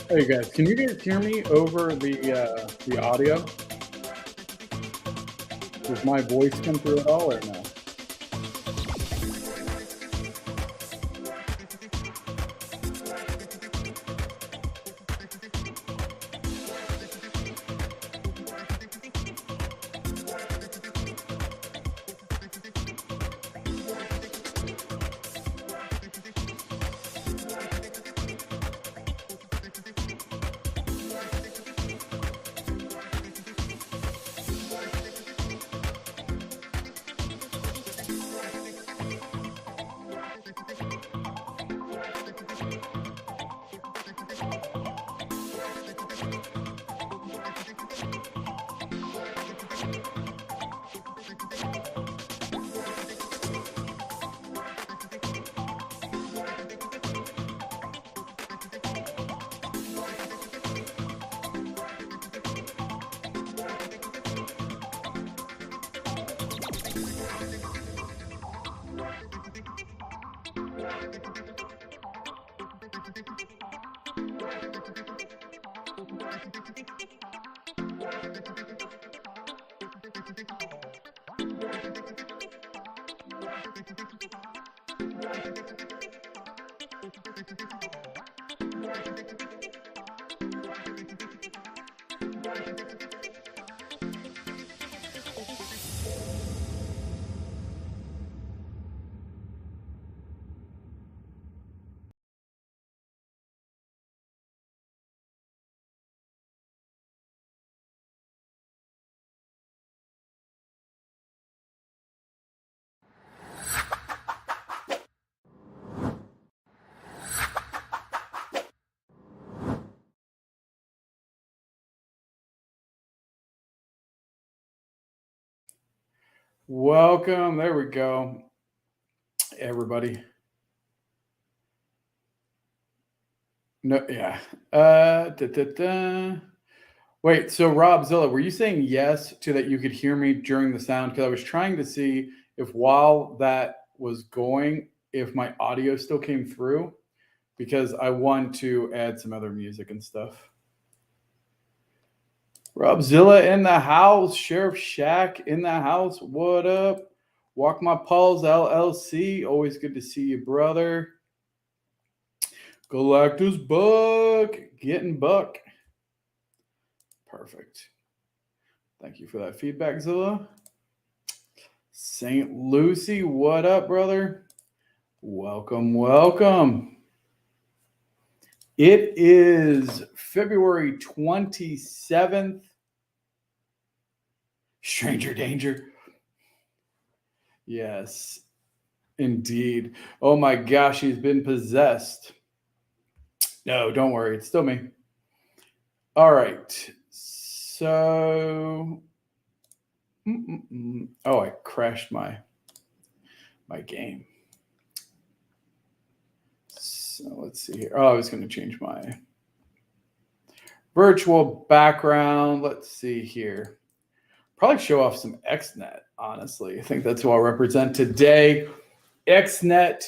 Hey guys, can you guys hear me over the audio? Does my voice come through at all or no? Welcome. There we go. Everybody. No, yeah. Wait, so Rob Zilla, were you saying yes to that you could hear me during the sound? Because I was trying to see if while that was going, if my audio still came through, because I want to add some other music and stuff. Rob Zilla in the house. Sheriff Shack in the house. What up? Walk My Paws LLC. Always good to see you, brother. Galactus Buck. Getting Buck. Perfect. Thank you for that feedback, Zilla. St. Lucie, what up, brother? Welcome, welcome. It is February 27th. Stranger danger. Yes, indeed. Oh my gosh, he's been possessed. No, don't worry. It's still me. All right. So, oh, I crashed my game. So let's see here. Oh, I was going to change my virtual background. Let's see here. Probably show off some XNet, honestly. I think that's who I'll represent today. XNet.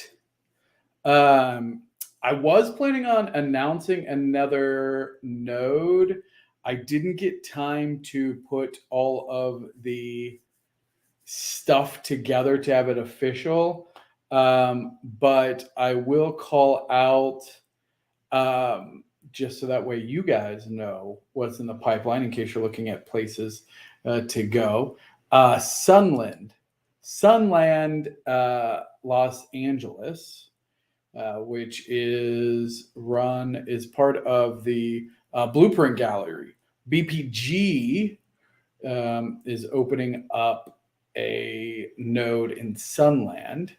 I was planning on announcing another node. I didn't get time to put all of the stuff together to have it official. But I will call out just so that way you guys know what's in the pipeline in case you're looking at places to go. Sunland, Los Angeles, which is part of the Blueprint Gallery. BPG is opening up a node in Sunland,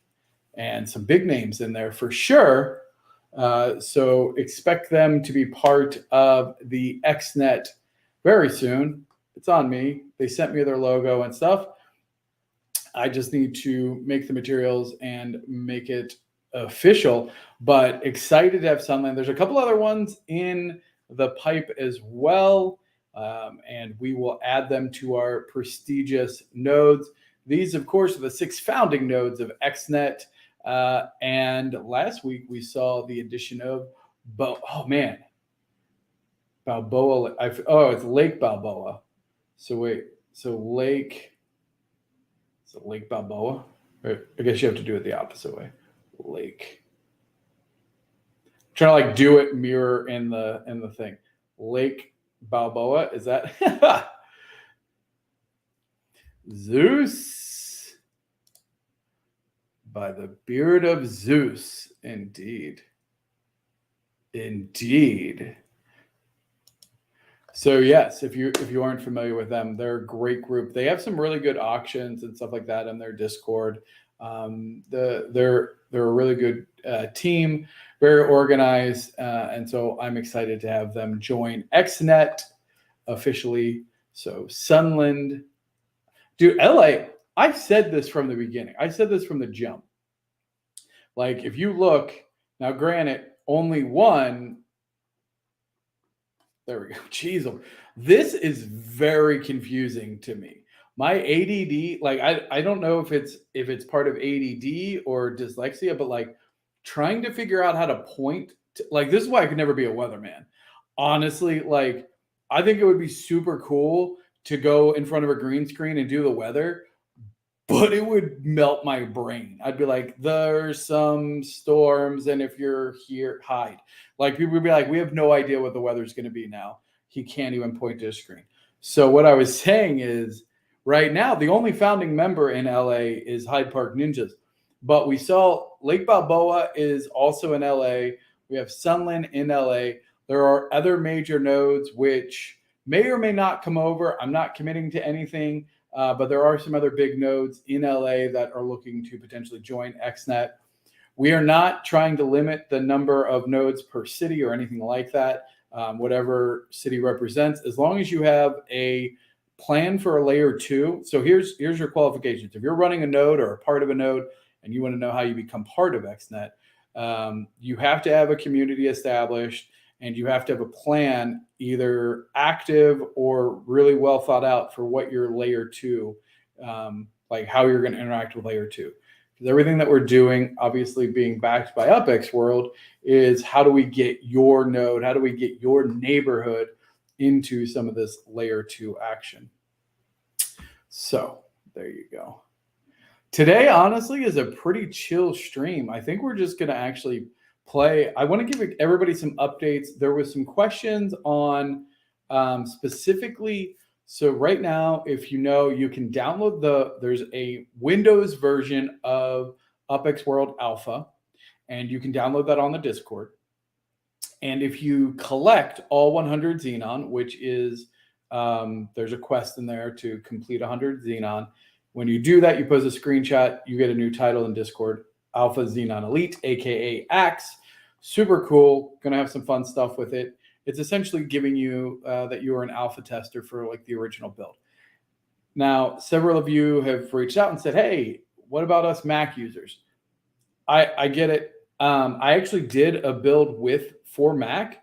and some big names in there for sure. So expect them to be part of the XNet very soon. It's on me. They sent me their logo and stuff. I just need to make the materials and make it official, but excited to have Sunland. There's a couple other ones in the pipe as well, and we will add them to our prestigious nodes. These, of course, are the 6 founding nodes of XNet. And last week we saw the addition of, oh man, Balboa. Oh, it's Lake Balboa. So wait, so Lake. So Lake Balboa. Or I guess you have to do it the opposite way. Lake. I'm trying to like do it mirror in the thing. Lake Balboa. Is that Zeus? By the beard of Zeus, indeed. Indeed. So yes, if you aren't familiar with them, they're a great group. They have some really good auctions and stuff like that in their Discord. They're a really good team, very organized, and so I'm excited to have them join XNet officially. So Sunland, dude, LA. I said this from the beginning. I said this from the jump. Like if you look now, granted, only one. There we go. Jeez, this is very confusing to me. My ADD, like I don't know if it's part of ADD or dyslexia, but like trying to figure out how to point to, like this is why I could never be a weatherman. Honestly, like I think it would be super cool to go in front of a green screen and do the weather, but it would melt my brain. I'd be like, there's some storms, and if you're here, hide. Like people would be like, we have no idea what the weather's going to be now. He can't even point to a screen. So what I was saying is, right now, the only founding member in LA is Hyde Park Ninjas, but we saw Lake Balboa is also in LA. We have Sunland in LA. There are other major nodes which may or may not come over. I'm not committing to anything. But there are some other big nodes in LA that are looking to potentially join XNet. We are not trying to limit the number of nodes per city or anything like that. Whatever city represents, as long as you have a plan for a layer 2. So here's your qualifications. If you're running a node or a part of a node and you want to know how you become part of XNet, you have to have a community established and you have to have a plan either active or really well thought out for what your layer 2, like how you're going to interact with layer 2. Because everything that we're doing, obviously being backed by UPX World, is how do we get your node, how do we get your neighborhood into some of this layer 2 action. So there you go. Today, honestly, is a pretty chill stream. I think we're just going to actually play. I want to give everybody some updates. There was some questions on specifically. So right now, if you know, you can download there's a Windows version of UPX World Alpha, and you can download that on the Discord. And if you collect all 100 Xenon, which is, there's a quest in there to complete 100 Xenon. When you do that, you post a screenshot, you get a new title in Discord, Alpha Xenon Elite, aka Axe. Super cool. Gonna have some fun stuff with it. It's essentially giving you that you are an alpha tester for like the original build. Now, several of you have reached out and said, hey, what about us Mac users? I get it. I actually did a build for Mac,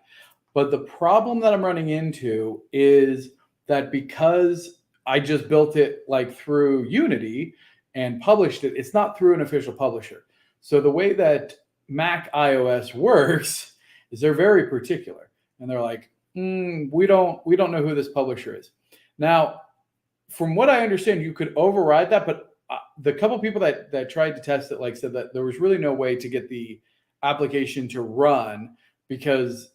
but the problem that I'm running into is that because I just built it like through Unity and published it, it's not through an official publisher. So the way that Mac iOS works is they're very particular, and they're like, we don't know who this publisher is. Now, from what I understand, you could override that, but the couple people that tried to test it like said that there was really no way to get the application to run because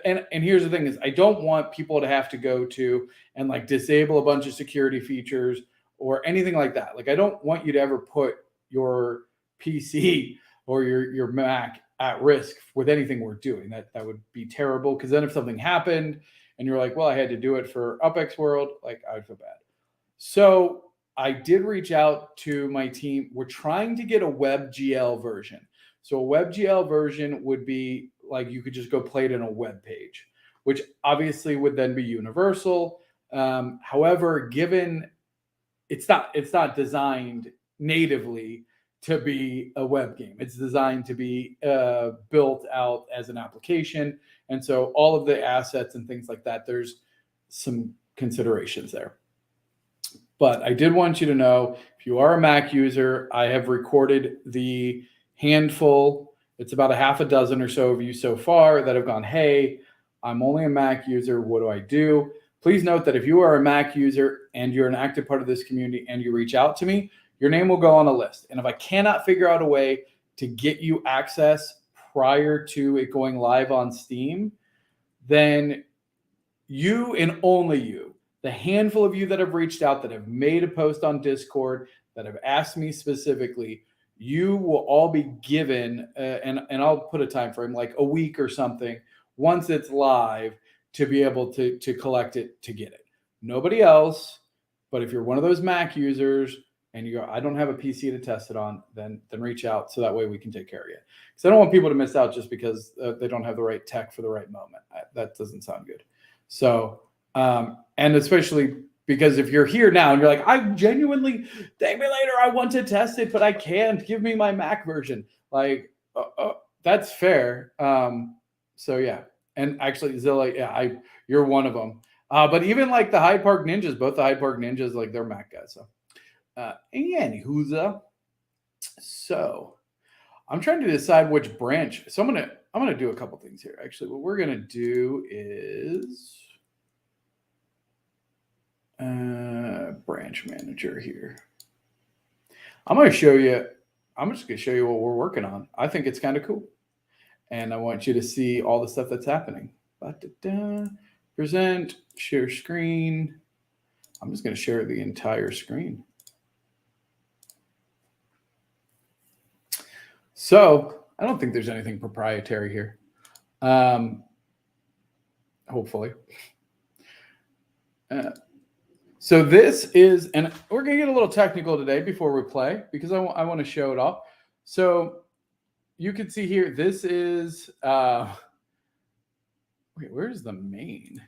and here's the thing is I don't want people to have to go to and like disable a bunch of security features or anything like that. Like I don't want you to ever put your PC or your Mac at risk with anything we're doing. That would be terrible because then if something happened and you're like, well, I had to do it for UPX World, like I would feel bad. So I did reach out to my team. We're trying to get a WebGL version. So a WebGL version would be like you could just go play it in a web page, which obviously would then be universal. However, given it's not designed natively to be a web game, it's designed to be built out as an application, and so all of the assets and things like that, there's some considerations there. But I did want you to know, if you are a Mac user, I have recorded the handful. It's about a half a dozen or so of you so far that have gone, hey, I'm only a Mac user. What do I do? Please note that if you are a Mac user and you're an active part of this community and you reach out to me, your name will go on a list. And if I cannot figure out a way to get you access prior to it going live on Steam, then you and only you, the handful of you that have reached out, that have made a post on Discord, that have asked me specifically, you will all be given, and I'll put a time frame, like a week or something, once it's live, to be able to collect it, to get it. Nobody else. But if you're one of those Mac users and you go, I don't have a PC to test it on, then reach out so that way we can take care of you. Because I don't want people to miss out just because they don't have the right tech for the right moment. That doesn't sound good. So, and especially because if you're here now and you're like, I genuinely, dang me later, I want to test it, but I can't. Give me my Mac version. Like, that's fair. So yeah. And actually, Zilla, yeah, you're one of them. But even like the Hyde Park Ninjas, both the Hyde Park Ninjas, like they're Mac guys. So, anywho, so I'm trying to decide which branch. So I'm gonna do a couple things here. Actually, what we're gonna do is branch manager here. I'm just gonna show you what we're working on. I think it's kind of cool. And I want you to see all the stuff that's happening. Present, share screen. I'm just going to share the entire screen. So I don't think there's anything proprietary here. Hopefully. So this is, and we're going to get a little technical today before we play because I want to show it off. So you can see here, this is, wait, where's the main?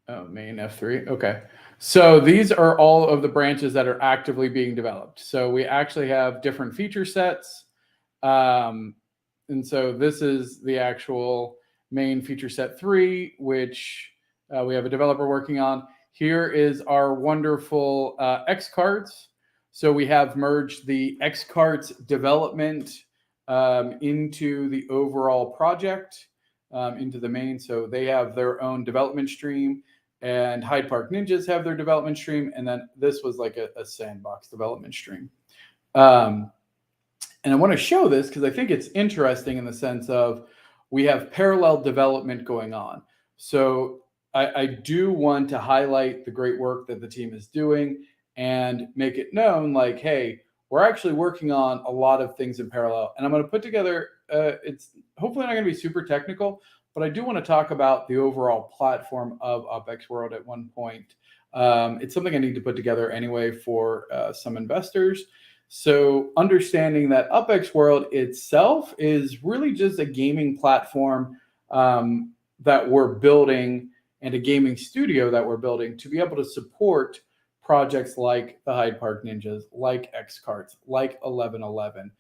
Oh, main F3. Okay. So these are all of the branches that are actively being developed. So we actually have different feature sets. And so this is the actual main feature set 3, which we have a developer working on. Here is our wonderful X cards. So we have merged the X cards development into the overall project, into the main. So they have their own development stream, and Hyde Park Ninjas have their development stream. And then this was like a sandbox development stream. And I want to show this because I think it's interesting in the sense of we have parallel development going on. So I do want to highlight the great work that the team is doing and make it known like, hey, we're actually working on a lot of things in parallel. And I'm going to put together, it's hopefully not going to be super technical, but I do want to talk about the overall platform of UPX World at one point. It's something I need to put together anyway for some investors. So understanding that UPX World itself is really just a gaming platform that we're building and a gaming studio that we're building to be able to support projects like the Hyde Park Ninjas, like X Cards, like 1111,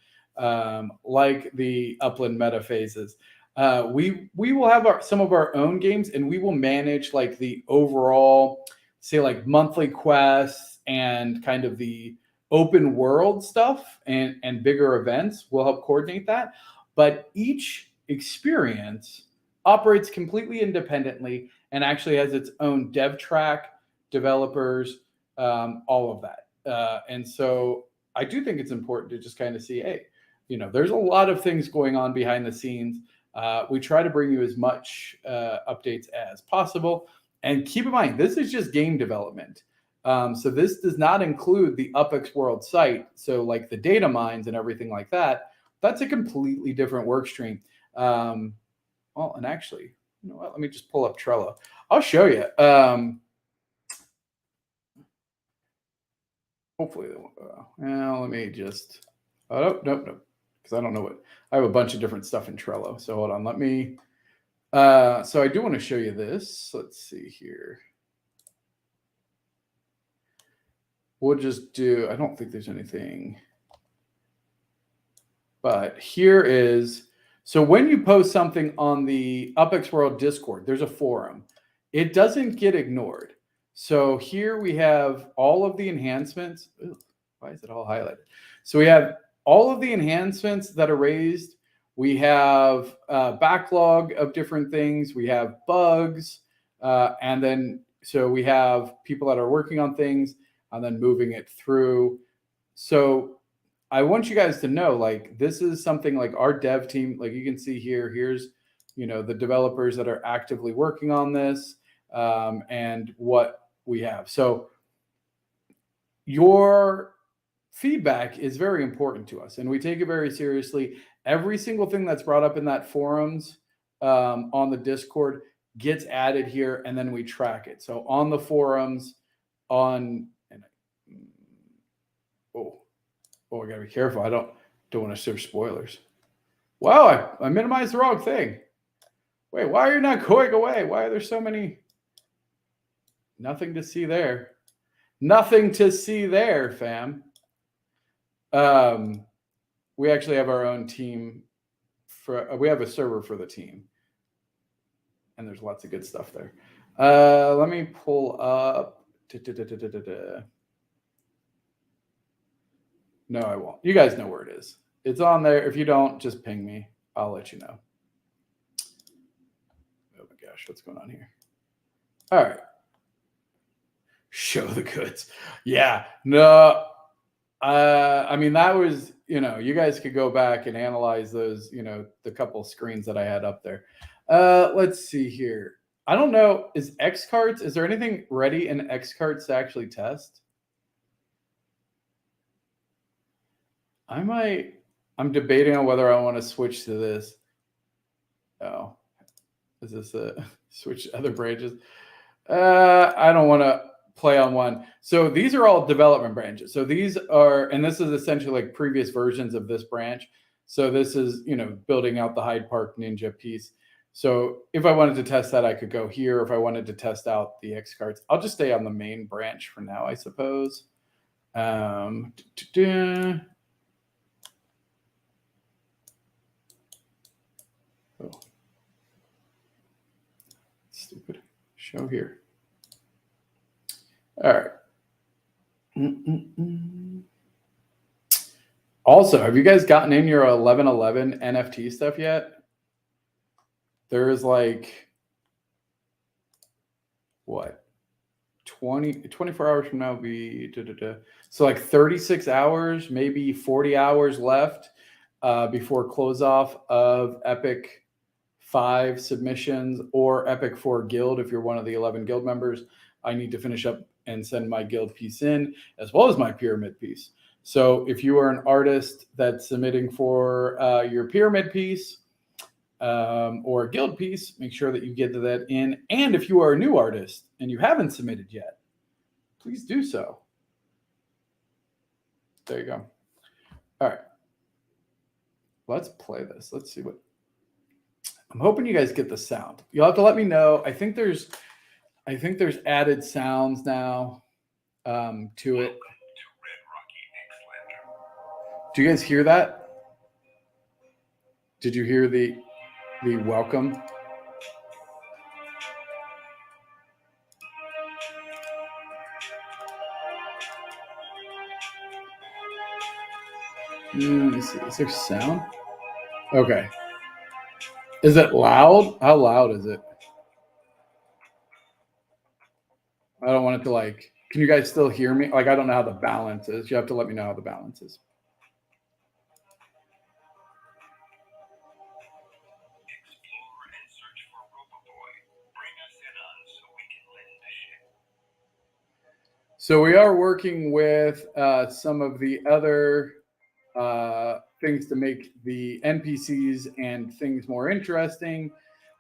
like the Upland Meta Phases. We will have some of our own games, and we will manage like the overall, say like monthly quests and kind of the open world stuff and bigger events. We'll help coordinate that. But each experience operates completely independently and actually has its own dev track, developers, all of that. And so I do think it's important to just kind of see, hey, there's a lot of things going on behind the scenes. We try to bring you as much updates as possible. And keep in mind, this is just game development. So this does not include the UPX World site. So like the data mines and everything like that, that's a completely different work stream. Well, and actually, you know what? Let me just pull up Trello. I'll show you. Hopefully, let me just, nope, because I don't know what, I have a bunch of different stuff in Trello. So hold on, let me, so I do want to show you this. Let's see here. We'll just do, I don't think there's anything, but here is, so when you post something on the UPX World Discord, there's a forum. It doesn't get ignored. So here we have all of the enhancements. Ooh, why is it all highlighted? So we have all of the enhancements that are raised We have a backlog of different things. We have bugs. And then, so we have people that are working on things and then moving it through. So I want you guys to know, like, this is something like our dev team, like you can see here, here's, the developers that are actively working on this, and what we have. So your feedback is very important to us and we take it very seriously. Every single thing that's brought up in that forums, on the Discord gets added here and then we track it. So on the forums, I gotta be careful. I don't want to share spoilers. Wow, I minimized the wrong thing. Wait, why are you not going away? Why are there so many? Nothing to see there. Nothing to see there, fam. We actually have our own team we have a server for the team. And there's lots of good stuff there. Let me pull up. No, I won't. You guys know where it is. It's on there. If you don't, just ping me. I'll let you know. Oh my gosh, what's going on here? All right. Show the goods. Yeah. No. I mean, that was, you guys could go back and analyze those, the couple screens that I had up there. Let's see here. I don't know. Is there anything ready in Xcarts to actually test? I'm debating on whether I want to switch to this. Oh, is this a switch to other branches? I don't want to play on one. So these are all development branches. So these are, and this is essentially like previous versions of this branch. So this is, building out the Hyde Park Ninja piece. So if I wanted to test that, I could go here. If I wanted to test out the Xcarts, I'll just stay on the main branch for now, I suppose. Oh, stupid. Show here. All right. Also, have you guys gotten in your 1111 NFT stuff yet? There's like, what? 24 hours from now will be, so like 36 hours, maybe 40 hours left before close off of Epic 5 submissions or Epic 4 guild. If you're one of the 11 guild members, I need to finish up and send my guild piece in, as well as my pyramid piece. So if you are an artist that's submitting for your pyramid piece or a guild piece, make sure that you get that in. And if you are a new artist and you haven't submitted yet, please do so. There you go. All right. Let's play this. Let's see what. I'm hoping you guys get the sound. You'll have to let me know. I think there's added sounds now to it. Do you guys hear that? Did you hear the welcome? Is there sound? Okay. Is it loud? How loud is it? I don't want it to like, can you guys still hear me? Like, I don't know how the balance is. You have to let me know how the balance is. So we are working with some of the other things to make the NPCs and things more interesting.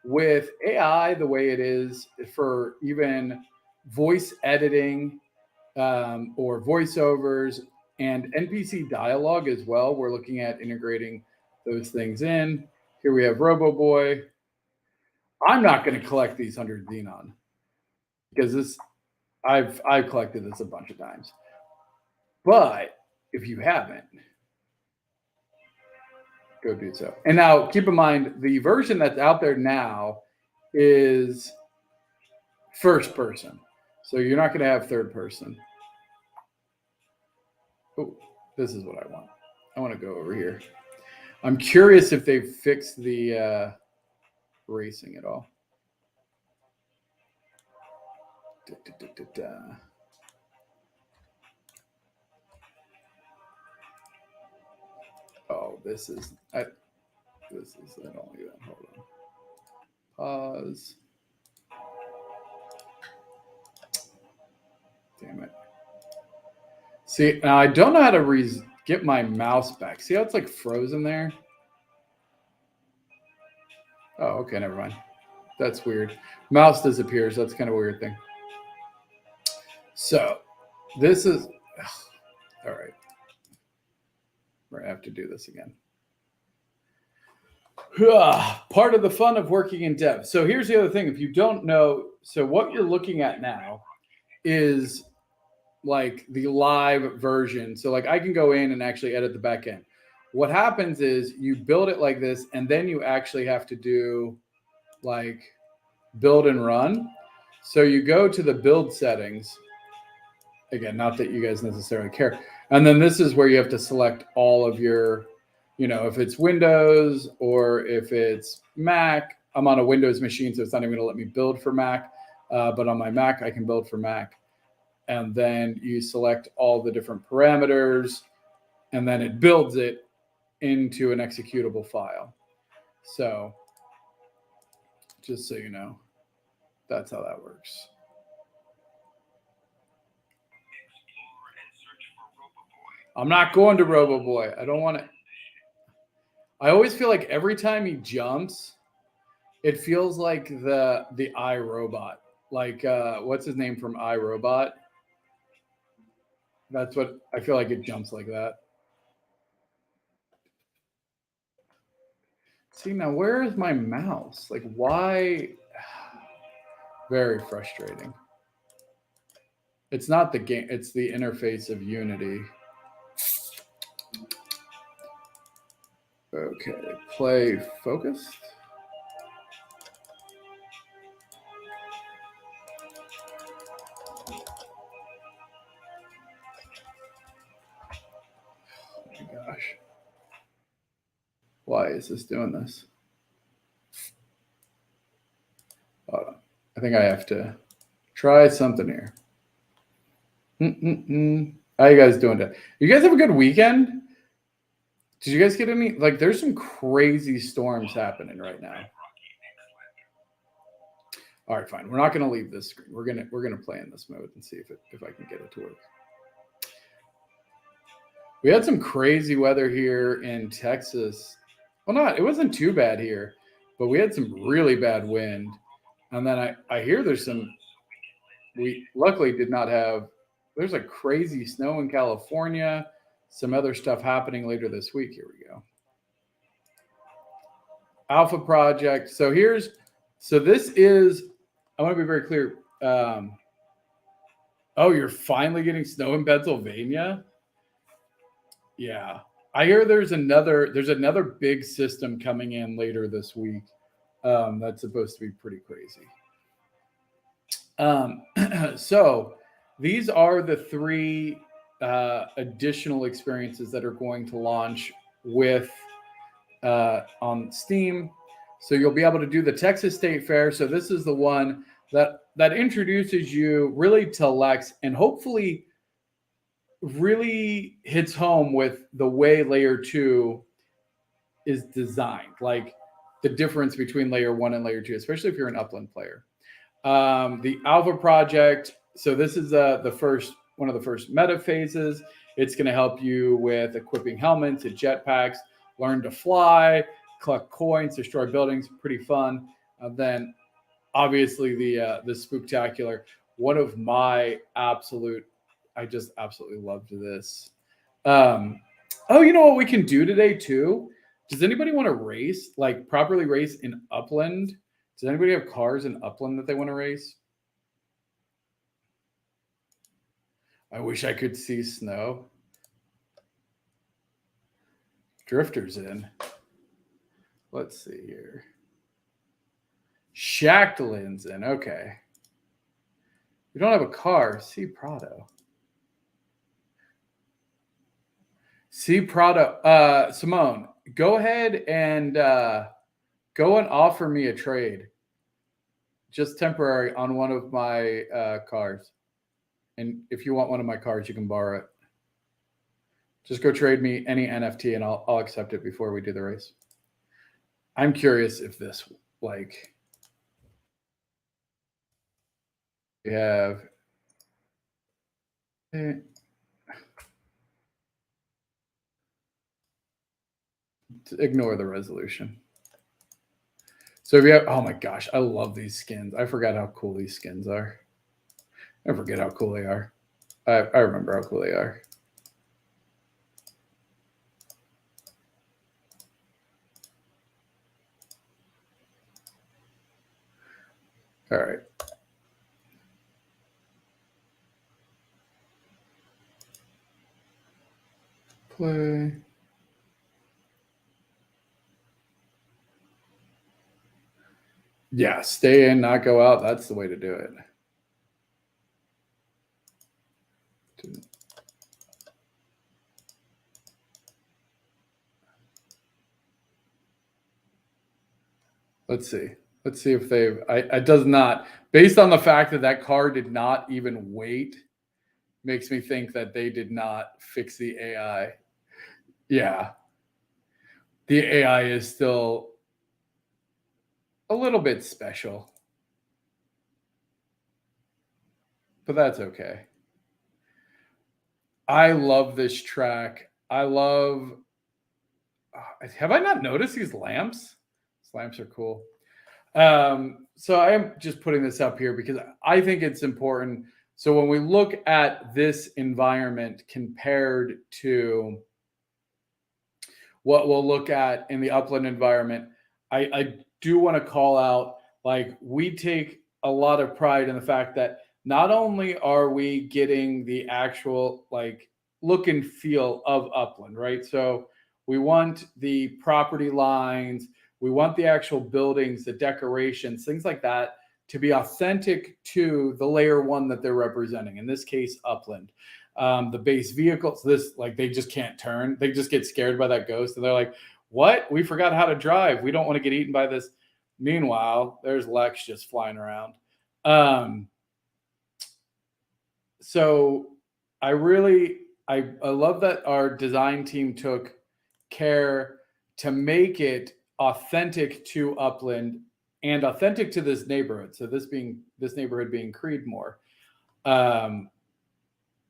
With AI, the way it is for even voice editing or voiceovers and NPC dialogue as well, we're looking at integrating those things in. Here we have RoboBoy. I'm not going to collect these 100 Xenon because this I've collected this a bunch of times. But if you haven't, go do so. And now keep in mind, the version that's out there now is first person. So you're not going to have third person. Oh, this is what I want. I want to go over here. I'm curious if they've fixed the racing at all. Oh, this is I don't like that. Hold on. Pause. Damn it. See, now I don't know how to get my mouse back. See how it's like frozen there? Oh, okay, never mind. That's weird. Mouse disappears. That's kind of a weird thing. So, this is all right. We're gonna have to do this again. Part of the fun of working in dev. So here's the other thing. If you don't know, so what you're looking at now is like the live version. So like I can go in and actually edit the back end. What happens is you build it like this, and then you actually have to do like build and run. So you go to the build settings. Again, not that you guys necessarily care. And then this is where you have to select all of your, if it's Windows or if it's Mac. I'm on a Windows machine, so it's not even going to let me build for Mac. But on my Mac, I can build for Mac. And then you select all the different parameters, and then it builds it into an executable file. So just so you know, that's how that works. I'm not going to RoboBoy. I don't want to. I always feel like every time he jumps, it feels like the iRobot. Like what's his name from iRobot? That's what I feel like. It jumps like that. See, now where is my mouse? Like, why? Very frustrating. It's not the game, it's the interface of Unity. Okay, play focused. Oh my gosh. Why is this doing this? Hold on. I think I have to try something here. How you guys doing today? You guys have a good weekend? Did you guys get any? Like, there's some crazy storms happening right now. All right, fine. We're not going to leave this screen. We're gonna play in this mode and see if I can get it to work. We had some crazy weather here in Texas. Well, it wasn't too bad here, but we had some really bad wind. And then I hear we luckily did not have, there's a crazy snow in California, some other stuff happening later this week. Here we go. Alpha Project. So this is, I want to be very clear. Oh, you're finally getting snow in Pennsylvania? Yeah. I hear there's another big system coming in later this week. That's supposed to be pretty crazy. So these are the 3 additional experiences that are going to launch with on Steam. So you'll be able to do the Texas State Fair. So this is the one that introduces you really to Lex, and hopefully really hits home with the way layer 2 is designed, like the difference between layer 1 and layer 2, especially if you're an upland player. The Alpha Project. So this is one of the first meta phases. It's going to help you with equipping helmets and jetpacks, learn to fly, collect coins, destroy buildings. Pretty fun. Then obviously the Spooktacular. One of my I just absolutely loved this. Oh, you know what we can do today too? Does anybody want to race, like properly race in Upland? Does anybody have cars in Upland that they want to race? I wish I could see snow. Drifter's in. Let's see here. Shacklin's in. Okay. We don't have a car. See Prado. See product. Simone, go ahead and go and offer me a trade, just temporary, on one of my cars. And if you want one of my cars, you can borrow it. Just go trade me any NFT, and I'll accept it before we do the race. I'm curious if this, like, we have. Ignore the resolution. So if you have, oh my gosh, I love these skins. I forgot how cool these skins are. I forget how cool they are. I remember how cool they are. All right. Play. Yeah, stay in, not go out. That's the way to do it. Let's see. Let's see if they've. It does not. Based on the fact that that car did not even wait, makes me think that they did not fix the AI. Yeah, the AI is still a little bit special, but that's okay. I love this track. I love. Have I not noticed these lamps? These lamps are cool. So I am just putting this up here because I think it's important. So when we look at this environment compared to what we'll look at in the upland environment, I do want to call out, like, we take a lot of pride in the fact that not only are we getting the actual, like, look and feel of upland, right? So we want the property lines, we want the actual buildings, the decorations, things like that to be authentic to the layer one that they're representing. In this case, upland. The base vehicles, this, like, they just can't turn. They just get scared by that ghost, and they're like, "What? We forgot how to drive. We don't want to get eaten by this." Meanwhile, there's Lex just flying around. So I really, I love that our design team took care to make it authentic to upland and authentic to this neighborhood. So this neighborhood being Creedmoor.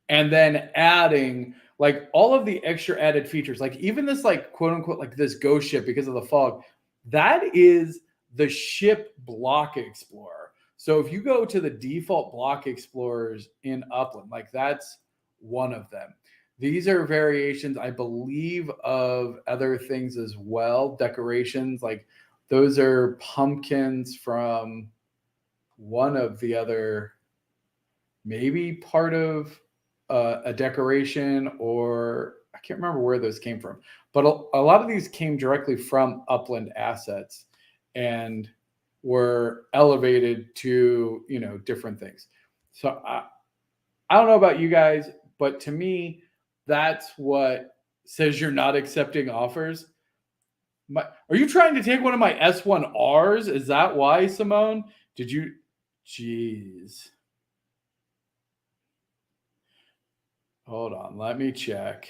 And then adding, like, all of the extra added features, like even this, like, quote unquote, like this ghost ship because of the fog, that is the ship block explorer. So if you go to the default block explorers in upland, like, that's one of them. These are variations, I believe, of other things as well. Decorations, like those are pumpkins from one of the other, maybe part of a decoration, or I can't remember where those came from, but a lot of these came directly from upland assets and were elevated to, different things. So I don't know about you guys, but to me, that's what says you're not accepting offers. Are you trying to take one of my S1Rs? Is that why, Simone? Did you? Jeez. Hold on, let me check.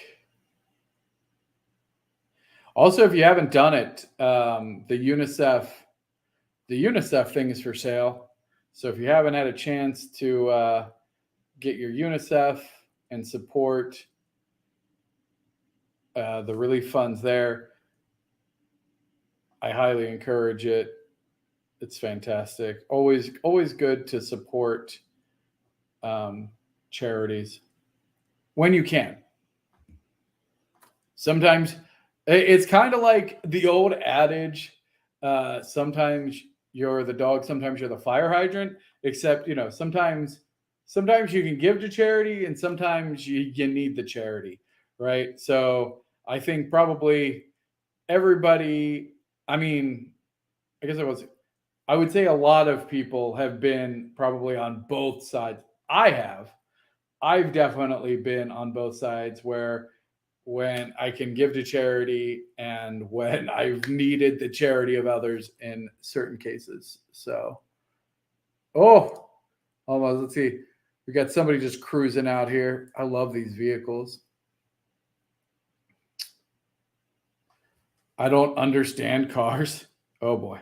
Also, if you haven't done it, the UNICEF thing is for sale. So if you haven't had a chance to get your UNICEF and support the relief funds there, I highly encourage it. It's fantastic. Always good to support charities when you can. Sometimes it's kind of like the old adage, sometimes you're the dog, sometimes you're the fire hydrant, except, sometimes you can give to charity and sometimes you need the charity, right? So I think probably everybody, I mean, I would say a lot of people have been probably on both sides. I've definitely been on both sides where when I can give to charity and when I've needed the charity of others in certain cases. So, oh, almost. Let's see. We got somebody just cruising out here. I love these vehicles. I don't understand cars. Oh boy.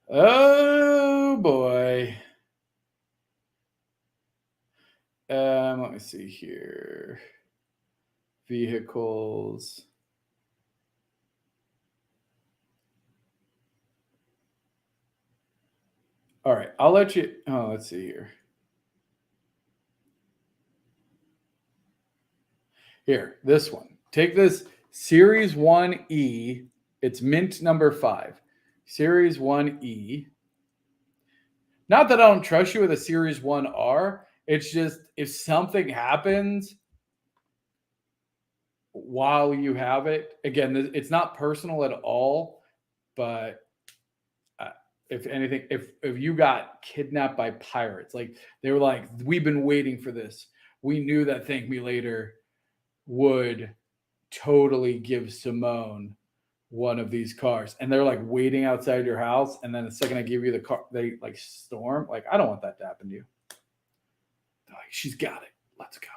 Oh boy. Let me see here. Vehicles. All right, I'll let you. Oh, let's see here. Here, this one. Take this Series 1E. It's mint number 5. Series 1E. Not that I don't trust you with a Series 1R. It's just if something happens while you have it, again, it's not personal at all, but if anything, if you got kidnapped by pirates, like they were like, we've been waiting for this. We knew that Thank Me Later would totally give Simone one of these cars, and they're like waiting outside your house, and then the second I give you the car, they like storm. Like, I don't want that to happen to you. They're like, she's got it. Let's go.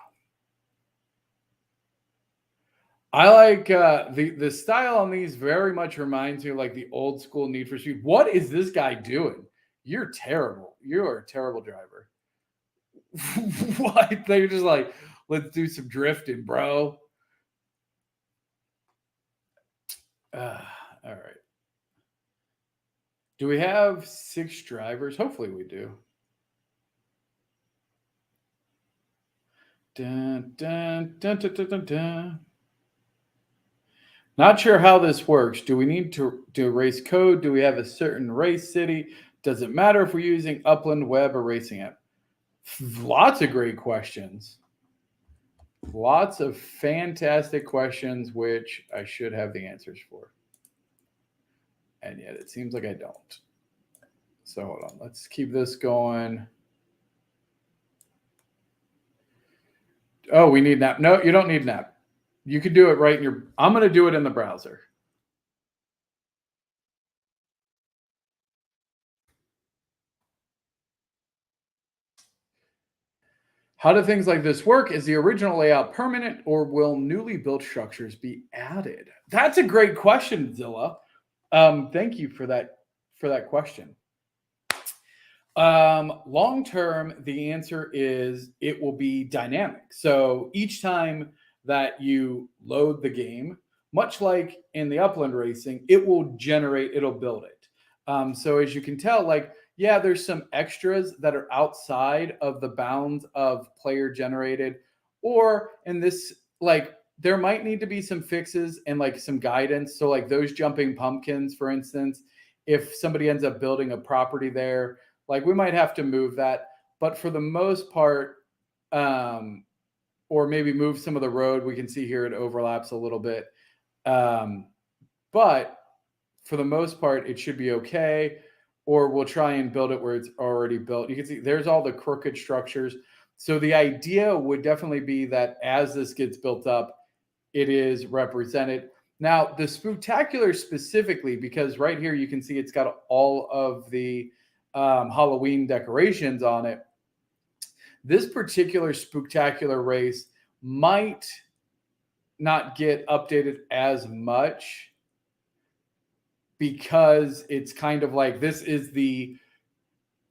I like the style on these very much reminds me of like the old school Need for Speed. What is this guy doing? You're terrible. You are a terrible driver. What? They're just like, let's do some drifting, bro. All right. Do we have 6 drivers? Hopefully we do. Dun, dun, dun, dun, dun, dun, dun. Not sure how this works. Do we need to do race code? Do we have a certain race city? Does it matter if we're using Upland Web or Racing App? Lots of great questions. Lots of fantastic questions, which I should have the answers for. And yet it seems like I don't. So hold on. Let's keep this going. Oh, we need an app. No, you don't need an app. You can do it right in your. I'm going to do it in the browser. How do things like this work? Is the original layout permanent, or will newly built structures be added? That's a great question, Zilla. Thank you for that question. Long term, the answer is it will be dynamic. So each time that you load the game, much like in the upland racing, it'll build it. So as you can tell, like, yeah, there's some extras that are outside of the bounds of player generated, or in this, like, there might need to be some fixes and like some guidance. So like those jumping pumpkins, for instance, if somebody ends up building a property there, like we might have to move that, but for the most part, or maybe move some of the road. We can see here it overlaps a little bit, but for the most part, it should be okay. Or we'll try and build it where it's already built. You can see there's all the crooked structures. So the idea would definitely be that as this gets built up, it is represented. Now, the Spooktacular specifically, because right here you can see it's got all of the Halloween decorations on it. This particular Spooktacular race might not get updated as much because it's kind of like this is the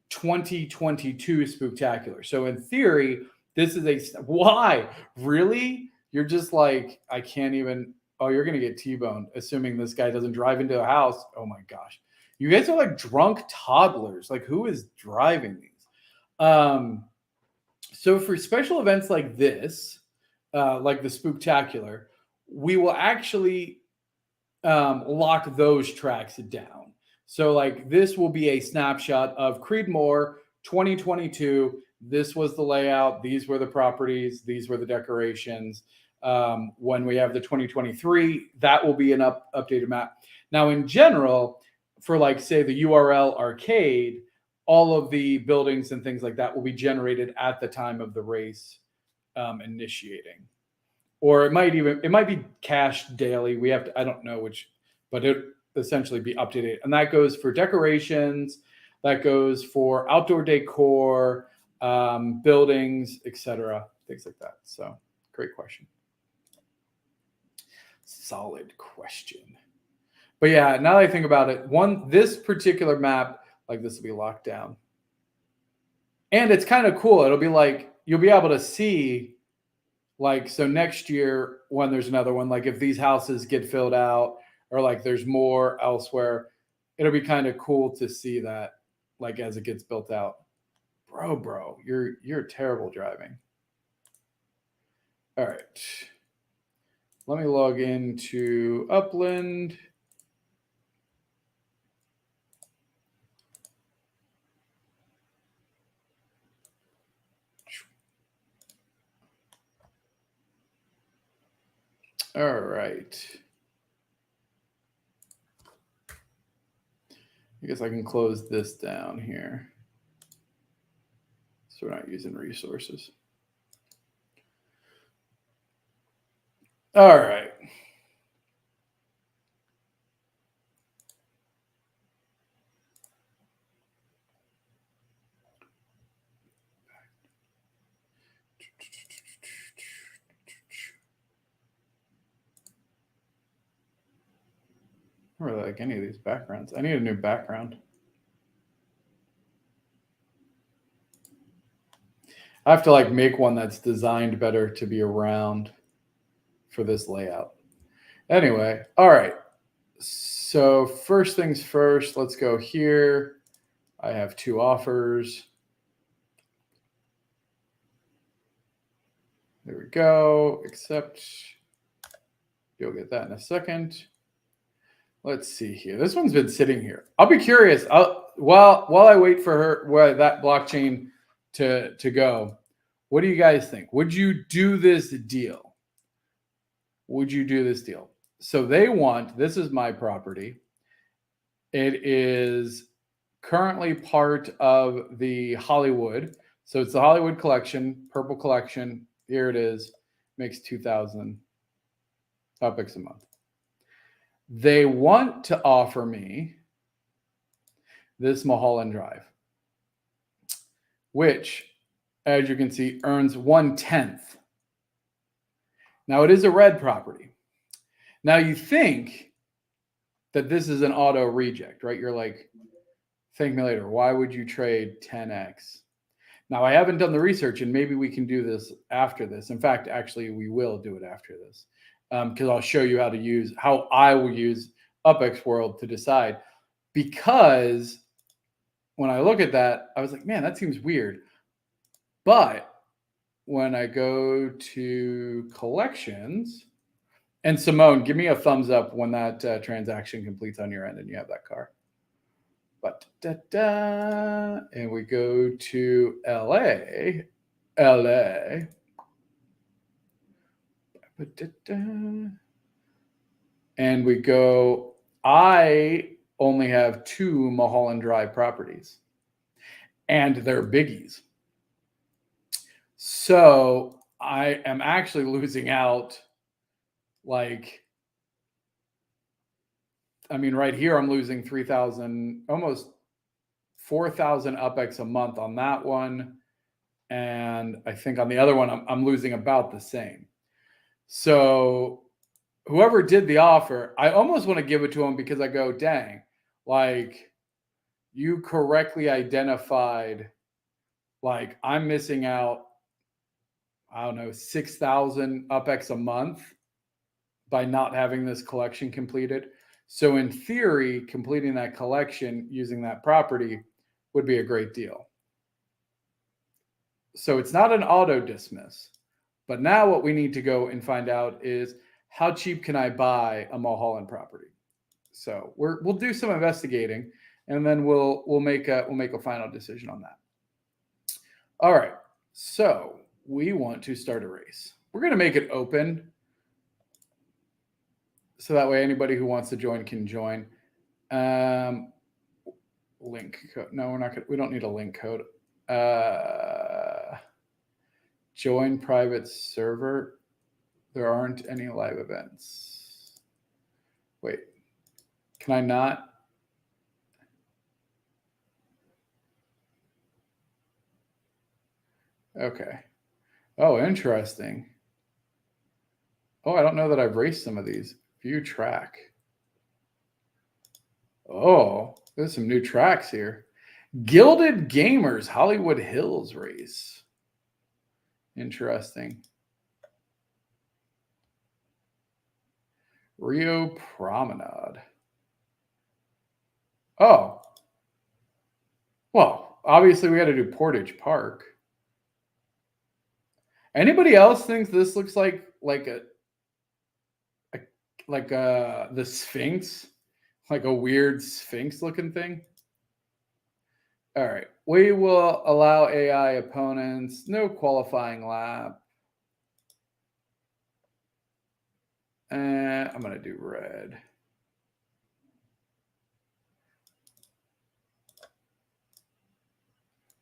2022 Spooktacular. So in theory, this is a why? Really? You're just like, I can't even. Oh, you're going to get T-boned, assuming this guy doesn't drive into a house. Oh my gosh. You guys are like drunk toddlers. Like, who is driving these? So for special events like this, like the Spooktacular, we will actually lock those tracks down. So like this will be a snapshot of Creedmoor 2022. This was the layout. These were the properties. These were the decorations. When we have the 2023, that will be an updated map. Now, in general, for like, say, the URL arcade, all of the buildings and things like that will be generated at the time of the race initiating. or it might be cached daily. We have to, I don't know which, but it essentially be updated. And that goes for decorations, that goes for outdoor decor, buildings, etc., things like that. So great question. Solid question. But yeah, now that I think about it, this particular map, like this will be locked down. And it's kind of cool. It'll be like, you'll be able to see, like, so next year when there's another one, like if these houses get filled out or like there's more elsewhere, it'll be kind of cool to see that, like, as it gets built out. Bro, you're terrible driving. All right. Let me log into Upland. All right. I guess I can close this down here, so we're not using resources. All right. I don't really like any of these backgrounds. I need a new background. I have to like make one that's designed better to be around for this layout. Anyway, all right. So first things first, let's go here. I have 2 offers. There we go. Accept. You'll get that in a second. Let's see here. This one's been sitting here. I'll be curious. While I wait for that blockchain to go, what do you guys think? Would you do this deal? Would you do this deal? So this is my property. It is currently part of the Hollywood. So it's the Hollywood collection, purple collection. Here it is. Makes 2,000 UPX a month. They want to offer me this Mulholland Drive, which, as you can see, earns 1/10. Now, it is a red property. Now, you think that this is an auto reject, right? You're like, thank me later. Why would you trade 10x? Now, I haven't done the research, and maybe we can do this after this. In fact, actually, we will do it after this, because I'll show you how I will use UPX World to decide. Because when I look at that, I was like, man, that seems weird. But when I go to collections, and Simone, give me a thumbs up when that transaction completes on your end and you have that car. And we go to LA. And we go, I only have 2 Mulholland Drive properties, and they're biggies. So I am actually losing out. Like, I mean, right here, I'm losing 3,000, almost 4,000 UPX a month on that one. And I think on the other one, I'm losing about the same. So whoever did the offer, I almost want to give it to him, because I go, dang, like, you correctly identified, like, I'm missing out, I don't know, 6,000 UPX a month by not having this collection completed. So in theory, completing that collection using that property would be a great deal. So it's not an auto dismiss. But now what we need to go and find out is, how cheap can I buy a Mulholland property? So we'll do some investigating, and then we'll make a final decision on that. All right. So we want to start a race. We're going to make it open, so that way anybody who wants to join can join. Link code. No, we're not going to. We don't need a link code. Join private server. There aren't any live events. Wait, can I not? Okay. Oh, interesting. Oh, I don't know that I've raced some of these. View track. Oh, there's some new tracks here. Gilded Gamers Hollywood Hills race. Interesting. Rio Promenade. Oh. Well, obviously we got to do Portage Park. Anybody else thinks this looks like the Sphinx? Like a weird Sphinx looking thing? All right. We will allow AI opponents. No qualifying lap. I'm going to do red.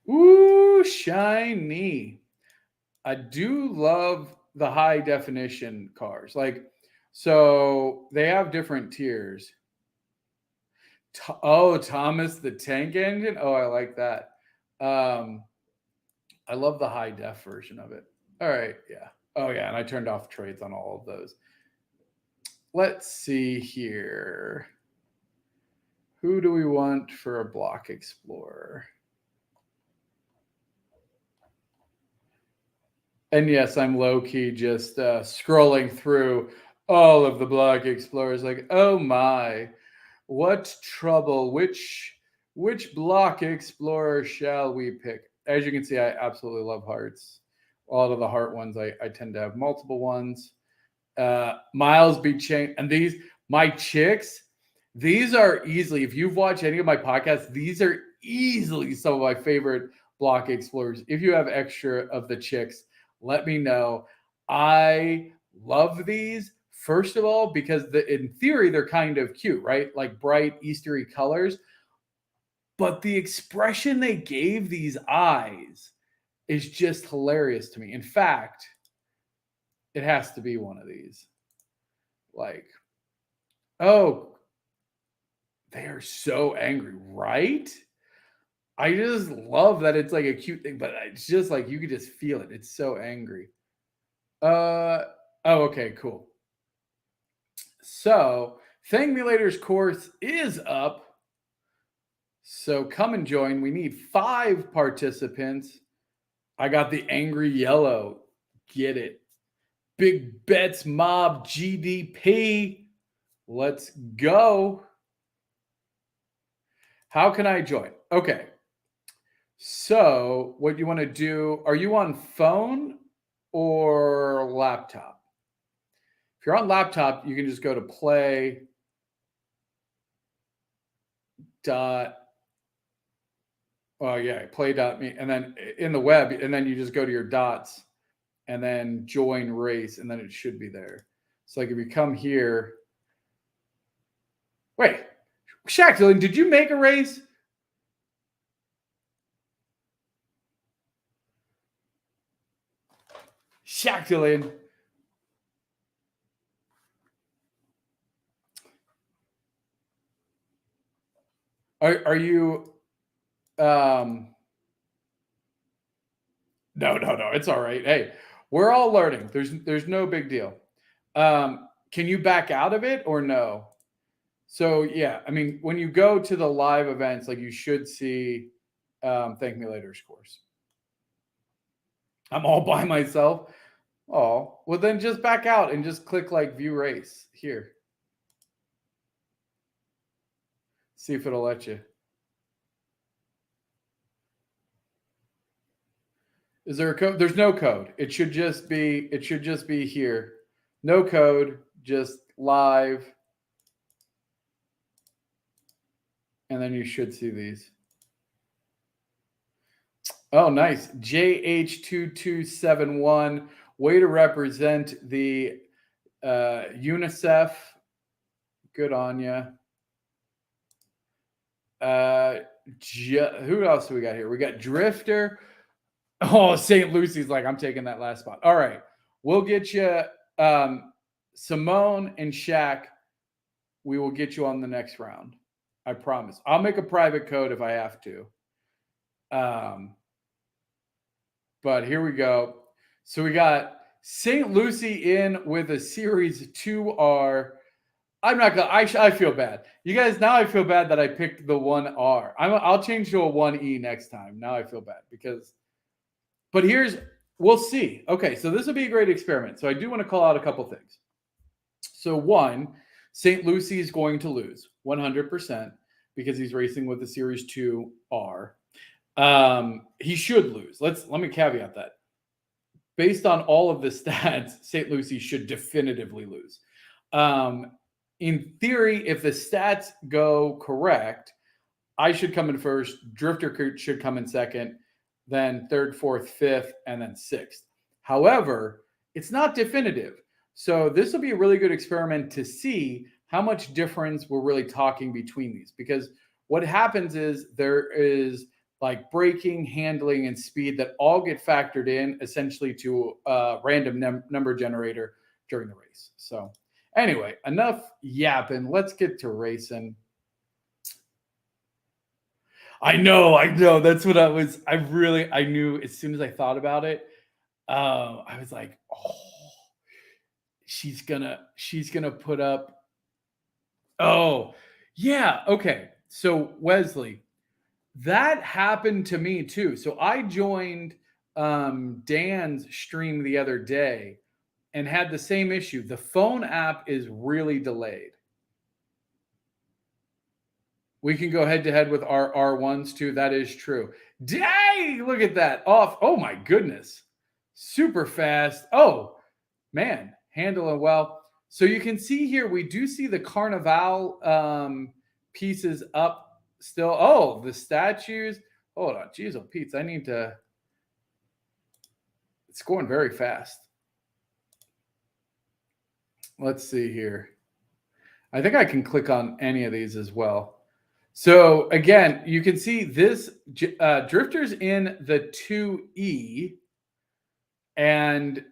Ooh, shiny. I do love the high definition cars. Like, so they have different tiers. Oh, Thomas the Tank Engine. Oh, I like that. I love the high def version of it. All right, yeah. Oh yeah, and I turned off trades on all of those. Let's see here. Who do we want for a block explorer? And yes, I'm low-key just scrolling through all of the block explorers like, oh my, what trouble? Which block explorer shall we pick? As you can see, I absolutely love hearts. All of the heart ones, I tend to have multiple ones. Miles be changed, and these my chicks. These are easily, if you've watched any of my podcasts, these are easily some of my favorite block explorers. If you have extra of the chicks, let me know. I love these. First of all, because in theory, they're kind of cute, right? Like bright Eastery colors. But the expression they gave these eyes is just hilarious to me. In fact, it has to be one of these. Like, oh, they are so angry, right? I just love that it's like a cute thing, but it's just like you could just feel it. It's so angry. Oh, okay, cool. So, Thangmulator's course is up. So come and join. We need 5 participants. I got the angry yellow. Get it. Big Bets Mob GDP. Let's go. How can I join? Okay. So what you want to do, are you on phone or laptop? If you're on laptop, you can just go to play dot play.me, and then in the web, and then you just go to your dots and then join race, and then it should be there. So like if you come here, wait, Shaq, did you make a race? Shaq, are you no, it's all right. Hey, we're all learning. There's no big deal. Can you back out of it or no? So yeah, I mean, when you go to the live events, like you should see Thank Me Later's course. I'm all by myself. Oh, well then just back out and just click like view race here. See if it'll let you. Is there a code? There's no code. It should just be here. No code, just live. And then you should see these. Oh, nice. JH2271. Way to represent the UNICEF. Good on you. Who else do we got here? We got Drifter. Oh, St. Lucy's like, I'm taking that last spot. All right. We'll get you Simone and Shaq, we will get you on the next round. I promise. I'll make a private code if I have to. But here we go. So we got St. Lucie in with a Series 2R. I'm not gonna. I feel bad. You guys, now I feel bad that I picked the 1R. I'll change to a 1E next time. Now I feel bad because. But we'll see. Okay, so this will be a great experiment. So I do want to call out a couple things. So one, St. Lucie is going to lose 100% because he's racing with the Series 2R. He should lose. Let me caveat that. Based on all of the stats, St. Lucie should definitively lose. In theory, if the stats go correct, I should come in first, Drifter should come in second, then third, fourth, fifth, and then sixth. However, it's not definitive. So this will be a really good experiment to see how much difference we're really talking between these. Because what happens is there is like braking, handling, and speed that all get factored in essentially to a random number generator during the race. So anyway, enough yapping. Let's get to racing. I know. That's what I knew as soon as I thought about it. I was like, oh, she's gonna put up. Oh, yeah. Okay. So Wesley, that happened to me too. So I joined Dan's stream the other day and had the same issue. The phone app is really delayed. We can go head to head with our R1s too. That is true. Dang, look at that. Off. Oh my goodness. Super fast. Oh, man, handling well. So you can see here, we do see the Carnival pieces up still. Oh, the statues. Hold on. Jeez, oh, Pete, I need to. It's going very fast. Let's see here. I think I can click on any of these as well. So again, you can see this Drifter's in the 2E, and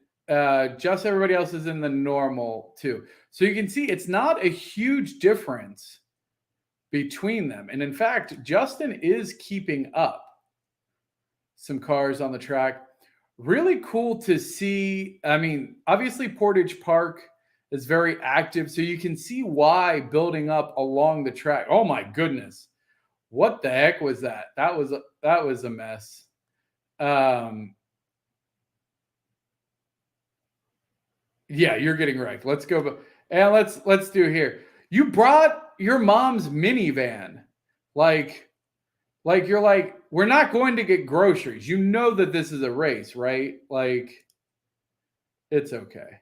just everybody else is in the normal 2. So you can see it's not a huge difference between them. And in fact, Justin is keeping up. Some cars on the track. Really cool to see. I mean, obviously Portage Park is very active, so you can see why building up along the track. Oh my goodness, what the heck was that? That was a mess. Yeah, you're getting wrecked. Let's go and let's do here. You brought your mom's minivan, like you're like, we're not going to get groceries. You know that this is a race, right? Like, it's okay.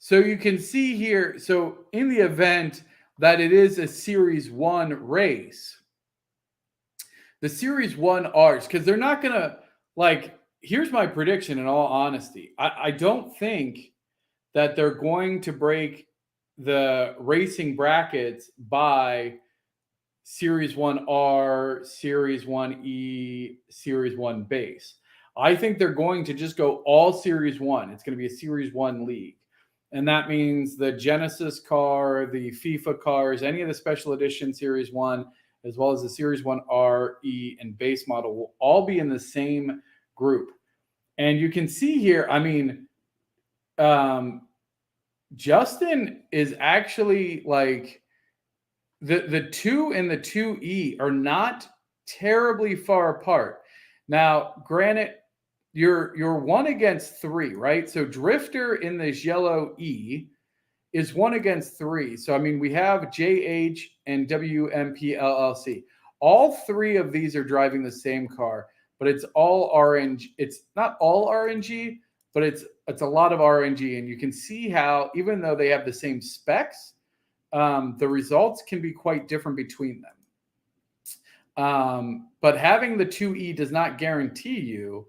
So you can see here, so in the event that it is a Series 1 race, the Series 1Rs, because they're not going to, like, here's my prediction in all honesty. I don't think that they're going to break the racing brackets by Series 1R, Series 1E, Series 1 base. I think they're going to just go all Series 1. It's going to be a Series 1 league. And that means the Genesis car, the FIFA cars, any of the special edition Series 1, as well as the Series 1R, E, and base model will all be in the same group. And you can see here, I mean, Justin is actually like, the 2 and the 2E are not terribly far apart. Now, granted, you're 1 against 3, right? So Drifter in this yellow E is 1 against 3. So I mean, we have JH and WMP LLC. All 3 of these are driving the same car, but it's all RNG. It's not all RNG, but it's a lot of RNG. And you can see how, even though they have the same specs, the results can be quite different between them. But having the 2E does not guarantee you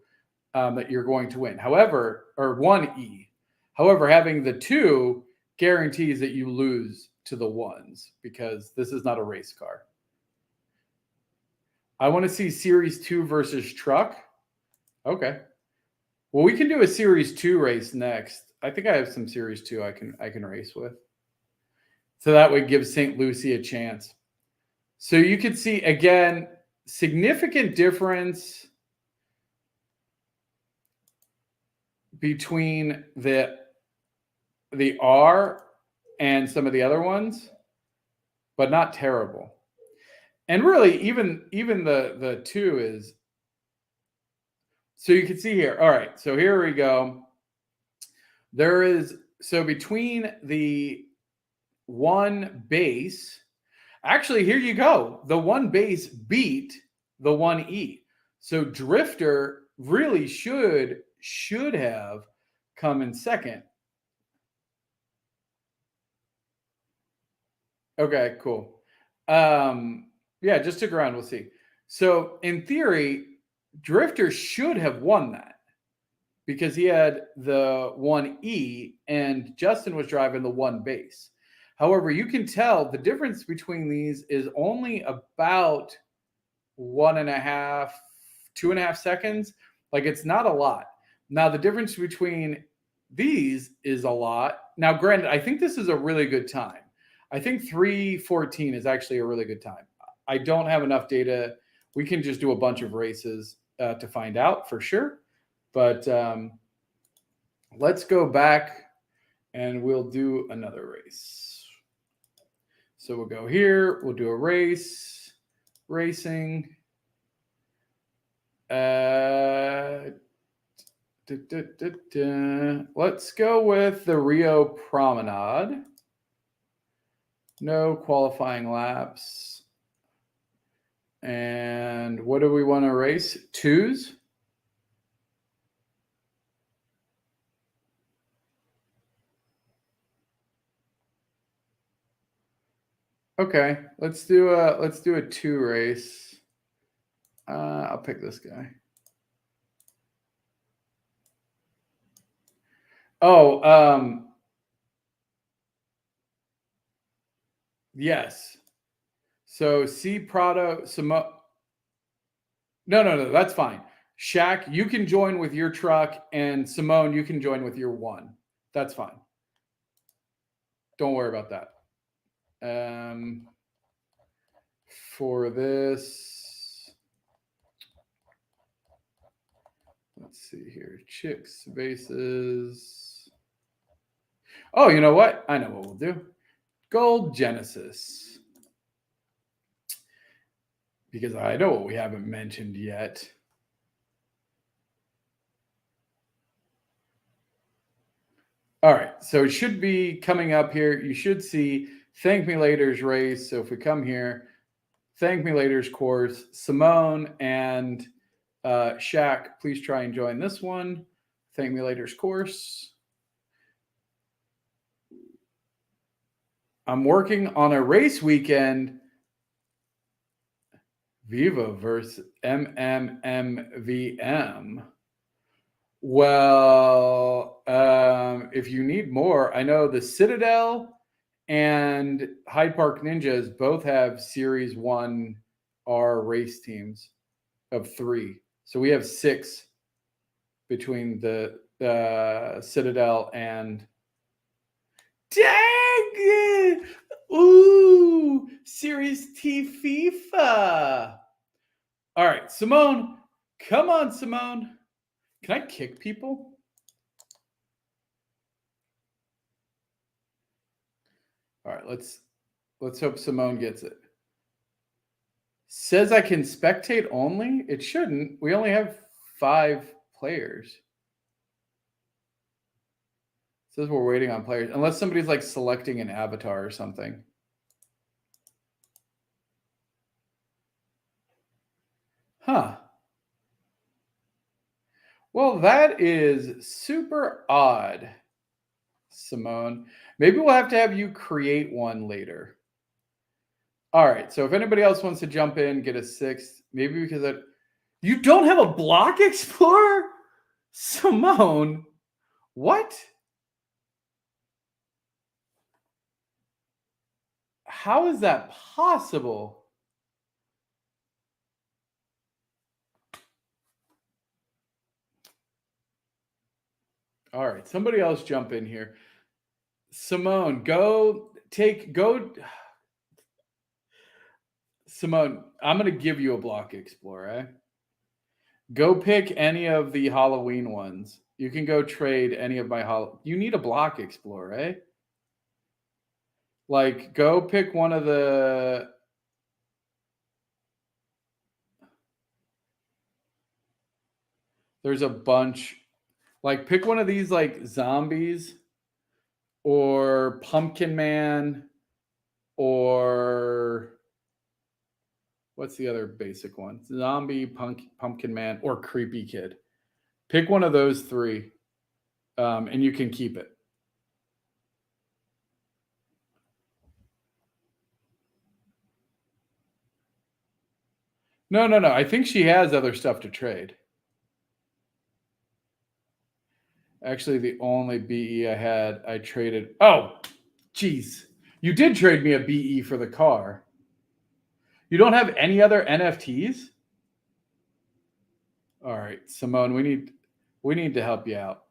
that you're going to win. However, or 1E. However, having the 2 guarantees that you lose to the 1s because this is not a race car. I want to see Series 2 versus truck. Okay. Well, we can do a Series 2 race next. I think I have some Series 2 I can race with. So that would give St. Lucie a chance. So you could see, again, significant difference between the R and some of the other ones, but not terrible. And really, even the 2 is. So you can see here. All right, so here we go. There is, so between the 1 base, actually, here you go. The 1 base beat the 1E. So Drifter really should have come in second. Okay, cool. Yeah, just stick around. We'll see. So in theory, Drifter should have won that because he had the 1E and Justin was driving the 1 base. However, you can tell the difference between these is only about 1.5, 2.5 seconds. Like, it's not a lot. Now, the difference between these is a lot. Now, granted, I think this is a really good time. I think 3:14 is actually a really good time. I don't have enough data. We can just do a bunch of races to find out for sure. But let's go back and we'll do another race. So we'll go here. We'll do a race. Racing. Let's go with the Rio Promenade. No qualifying laps. And what do we want to race? 2s? Okay, let's do a 2 race. I'll pick this guy. Oh, yes. So C Prado, No, that's fine. Shaq, you can join with your truck, and Simone, you can join with your 1. That's fine. Don't worry about that. For this, let's see here. Chicks, bases. Oh, you know what? I know what we'll do. Gold Genesis. Because I know what we haven't mentioned yet. All right, so it should be coming up here. You should see Thank Me Later's race. So if we come here, Thank Me Later's course, Simone and Shaq, please try and join this one. Thank Me Later's course. I'm working on a race weekend. Viva versus MMMVM. Well, if you need more, I know the Citadel and Hyde Park Ninjas both have Series 1R race teams of 3. So we have 6 between the Citadel and dang! Ooh, Series T FIFA. All right, Simone. Come on, Simone. Can I kick people? All right, let's hope Simone gets it. Says I can spectate only. It shouldn't. We only have 5 players. Says we're waiting on players. Unless somebody's like selecting an avatar or something. Huh. Well, that is super odd, Simone. Maybe we'll have to have you create one later. All right. So if anybody else wants to jump in, get a 6th, maybe because you don't have a block explorer? Simone, what? How is that possible? All right, somebody else jump in here. Simone, Simone, I'm going to give you a block explorer, eh? Go pick any of the Halloween ones. You can go trade any of my You need a block explorer, eh? Like, go pick one of the... There's a bunch. Like, pick one of these, like, zombies or Pumpkin Man or... What's the other basic one? Zombie, Pumpkin Man, or Creepy Kid. Pick one of those three, and you can keep it. No. I think she has other stuff to trade. Actually, the only BE I traded. Oh, geez. You did trade me a BE for the car. You don't have any other NFTs? All right, Simone, we need to help you out.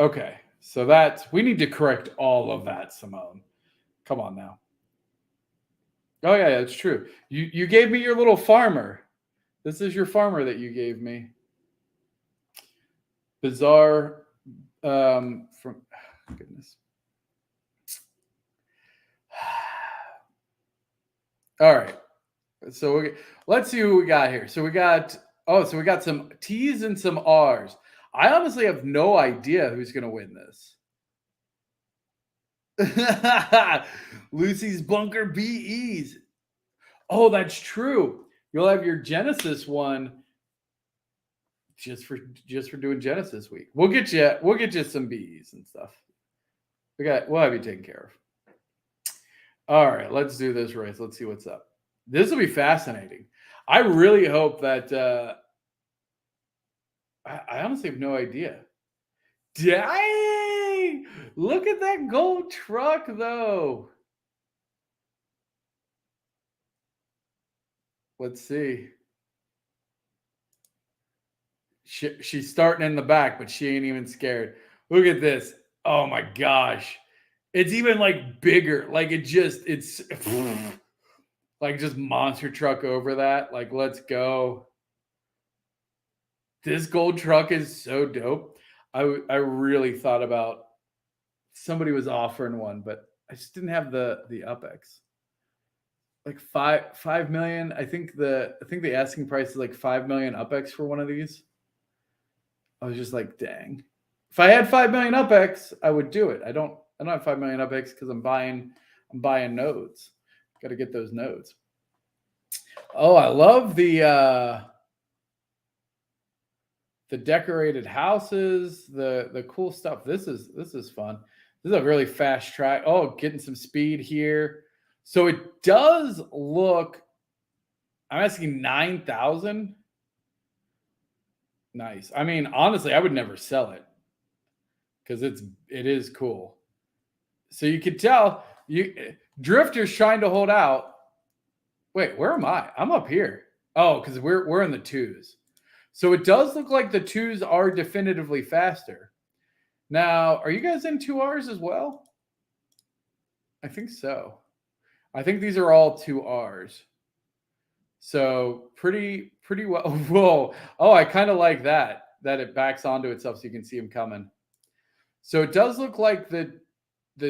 Okay, so we need to correct all of that, Simone. Come on now. Oh yeah, that's true. You gave me your little farmer. This is your farmer that you gave me. Bizarre from goodness. All right. So let's see who we got here. So we got some T's and some R's. I honestly have no idea who's going to win this. Lucy's Bunker BEs. Oh, that's true. You'll have your Genesis one just for doing Genesis week. We'll get you some BEs and stuff. We'll have you taken care of. All right, let's do this race. Let's see what's up. This will be fascinating. I really hope that I honestly have no idea. Dang! Look at that gold truck, though. Let's see. She's starting in the back, but she ain't even scared. Look at this. Oh my gosh. It's even like bigger. Like it's like just monster truck over that. Like, let's go. This gold truck is so dope. I really thought about somebody was offering one, but I just didn't have the UPX. Like 5 million. I think the asking price is like 5 million UPX for one of these. I was just like, dang. If I had 5 million UPX, I would do it. I don't have 5 million UPX because I'm buying nodes. Got to get those nodes. Oh, I love the decorated houses, the cool stuff. This is fun. This is a really fast track. Oh, getting some speed here. So it does look. I'm asking 9,000. Nice. I mean, honestly, I would never sell it because it is cool. So you can tell Drifter's trying to hold out. Wait, where am I? I'm up here. Oh, because we're in the twos. So it does look like the twos are definitively faster. Now, are you guys in 2Rs as well? I think so. I think these are all 2Rs. So pretty well. Whoa. Oh, I kind of like that it backs onto itself so you can see them coming. So it does look like the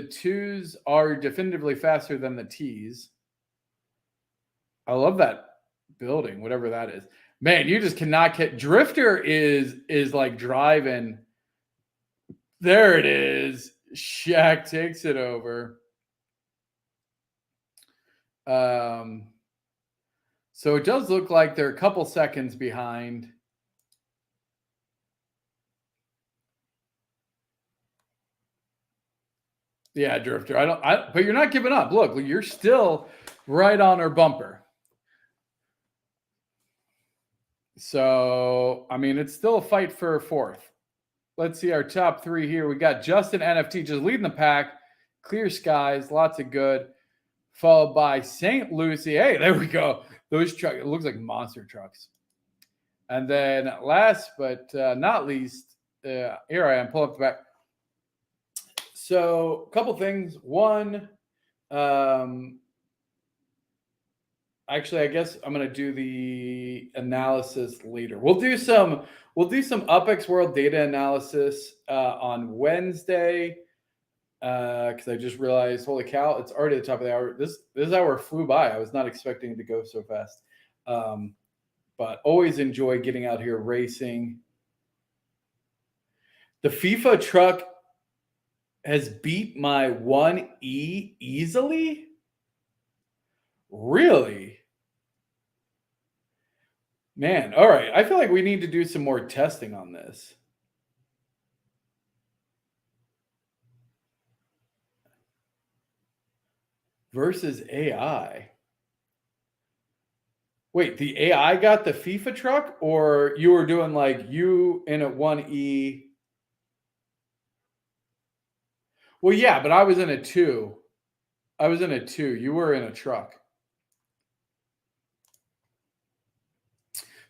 twos are definitively faster than the T's. I love that building, whatever that is. Man, you just cannot get. Drifter is like driving. There it is. Shaq takes it over. So it does look like they're a couple seconds behind. Yeah, Drifter. But you're not giving up. Look, you're still right on her bumper. So, I mean, it's still a fight for fourth. Let's see our top three here. We got Justin NFT just leading the pack. Clear skies, lots of good. Followed by St. Lucie. Hey, there we go. Those trucks, it looks like monster trucks. And then last but not least, here I am, pull up the back. So a couple things. One, actually, I guess I'm gonna do the analysis later. We'll do some UPX World data analysis on Wednesday because I just realized, holy cow, it's already the top of the hour. This hour flew by. I was not expecting it to go so fast. But always enjoy getting out here racing. The FIFA truck has beat my 1E easily? Really? Man, all right. I feel like we need to do some more testing on this. Versus AI. Wait, the AI got the FIFA truck, or you were doing like you in a 1E? Well, yeah, but I was in a 2. I was in a 2. You were in a truck.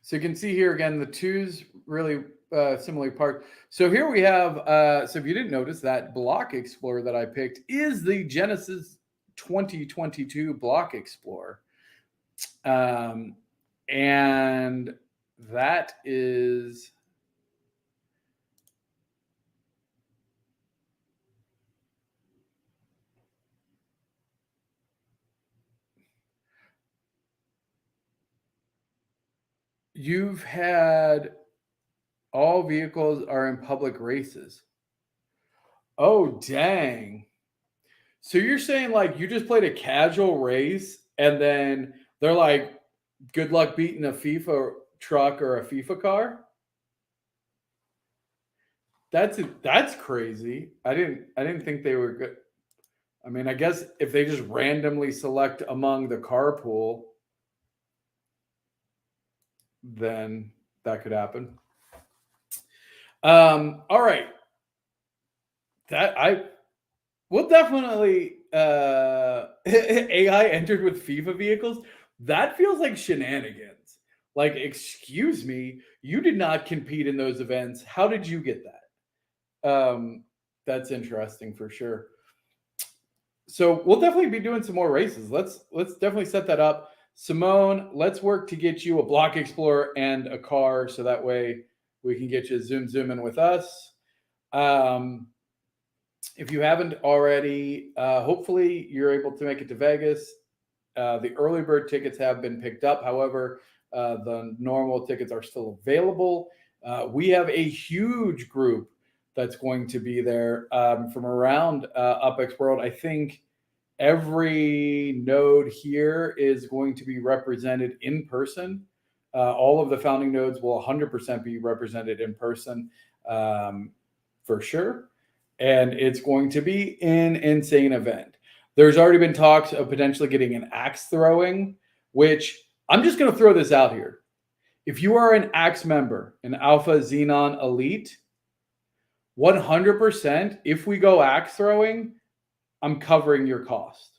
So you can see here again, the 2's really similarly parked. So here we have, so if you didn't notice, that Block Explorer that I picked is the Genesis 2022 Block Explorer. And that is you've had all vehicles are in public races. Oh, dang. So you're saying like you just played a casual race and then they're like, good luck beating a FIFA truck or a FIFA car? That's crazy. I didn't think they were good. I mean, I guess if they just randomly select among the carpool, then that could happen. All right. That I will definitely AI entered with FIFA vehicles. That feels like shenanigans. Like, excuse me, you did not compete in those events. How did you get that? That's interesting for sure. So we'll definitely be doing some more races. Let's definitely set that up. Simone, let's work to get you a Block Explorer and a car so that way we can get you zoom in with us. If you haven't already, hopefully you're able to make it to Vegas. The early bird tickets have been picked up. However, the normal tickets are still available. We have a huge group that's going to be there from around UPX World. I think every node here is going to be represented in person. All of the founding nodes will 100% be represented in person for sure. And it's going to be an insane event. There's already been talks of potentially getting an axe throwing, which I'm just going to throw this out here. If you are an axe member, an Alpha Xenon Elite, 100%, if we go axe throwing, I'm covering your cost.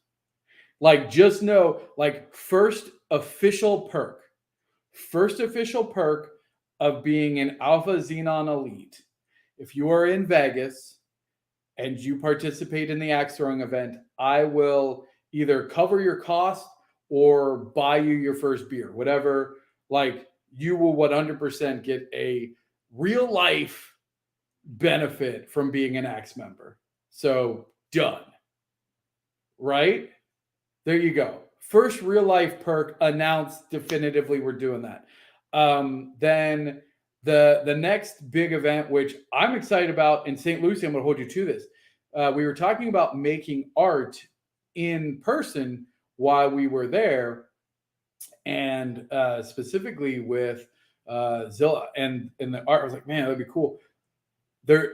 Like, just know, like, first official perk of being an Alpha Xenon Elite. If you are in Vegas and you participate in the axe throwing event, I will either cover your cost or buy you your first beer, whatever. Like, you will 100% get a real life benefit from being an axe member. So done. Right? There you go. First real life perk announced definitively. We're doing that. Then the next big event, which I'm excited about in St. Lucie, I'm going to hold you to this. We were talking about making art in person while we were there, and specifically with Zilla and the art. I was like, man, that'd be cool. There,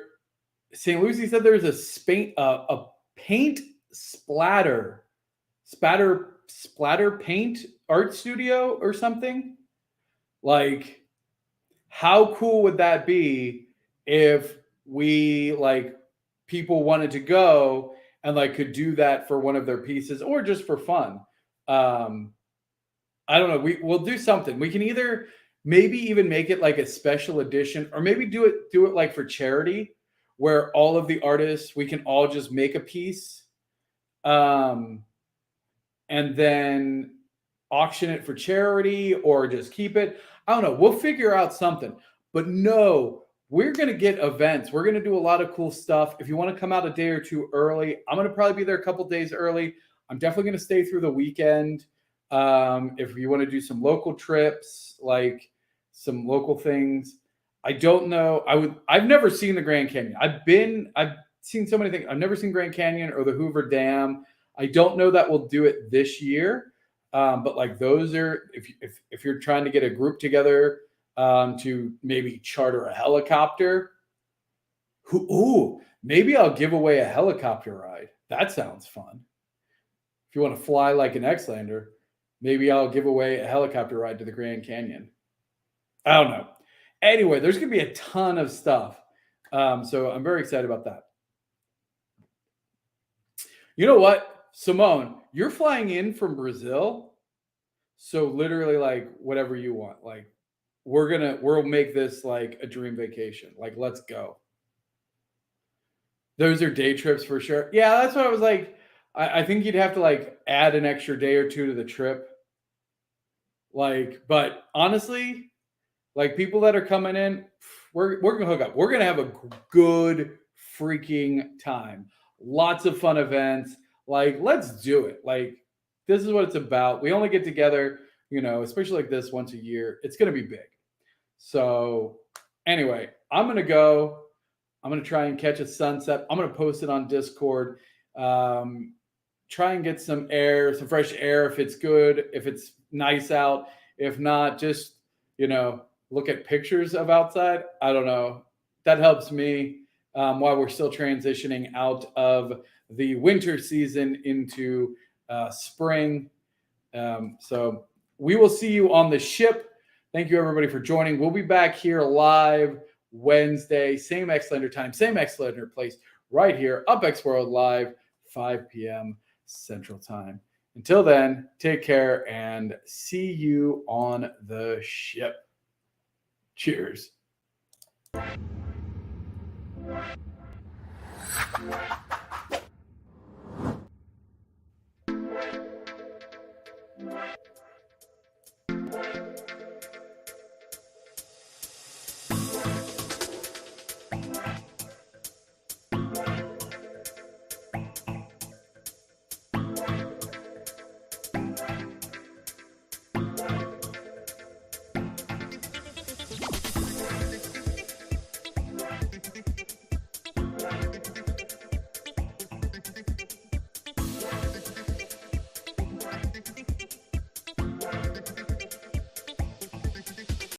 St. Lucie said there's a paint splatter paint art studio or something. Like, how cool would that be if we, like, people wanted to go and like could do that for one of their pieces or just for fun? I don't know. We'll do something. We can either maybe even make it like a special edition, or maybe do it like for charity, where all of the artists, we can all just make a piece, and then auction it for charity or just keep it. I don't know. We'll figure out something. But no, we're going to get events. We're going to do a lot of cool stuff. If you want to come out a day or two early, I'm going to probably be there a couple days early. I'm definitely going to stay through the weekend. If you want to do some local trips, like some local things, I don't know. I've never seen the Grand Canyon. I've seen so many things. I've never seen Grand Canyon or the Hoover Dam. I don't know that we'll do it this year. But like those are, if you're trying to get a group together to maybe charter a helicopter, maybe I'll give away a helicopter ride. That sounds fun. If you want to fly like an Xlander, maybe I'll give away a helicopter ride to the Grand Canyon. I don't know. Anyway, there's going to be a ton of stuff. So I'm very excited about that. You know what, Simone, you're flying in from Brazil. So literally like whatever you want. Like we'll make this like a dream vacation. Like, let's go. Those are day trips for sure. Yeah, that's what I was like. I think you'd have to like add an extra day or two to the trip. Like, but honestly, like people that are coming in, we're gonna hook up. We're gonna have a good freaking time. Lots of fun events. Like, let's do it. Like, this is what it's about. We only get together, especially like this once a year. It's gonna be big. So anyway, I'm gonna go. I'm gonna try and catch a sunset. I'm gonna post it on Discord. Try and get some air, some fresh air if it's good, if it's nice out. If not, just look at pictures of outside. I don't know. That helps me while we're still transitioning out of the winter season into spring. So we will see you on the ship. Thank you, everybody, for joining. We'll be back here live Wednesday, same Xlander time, same Xlander place, right here, UPX World Live, 5 p.m. Central Time. Until then, take care and see you on the ship. Cheers.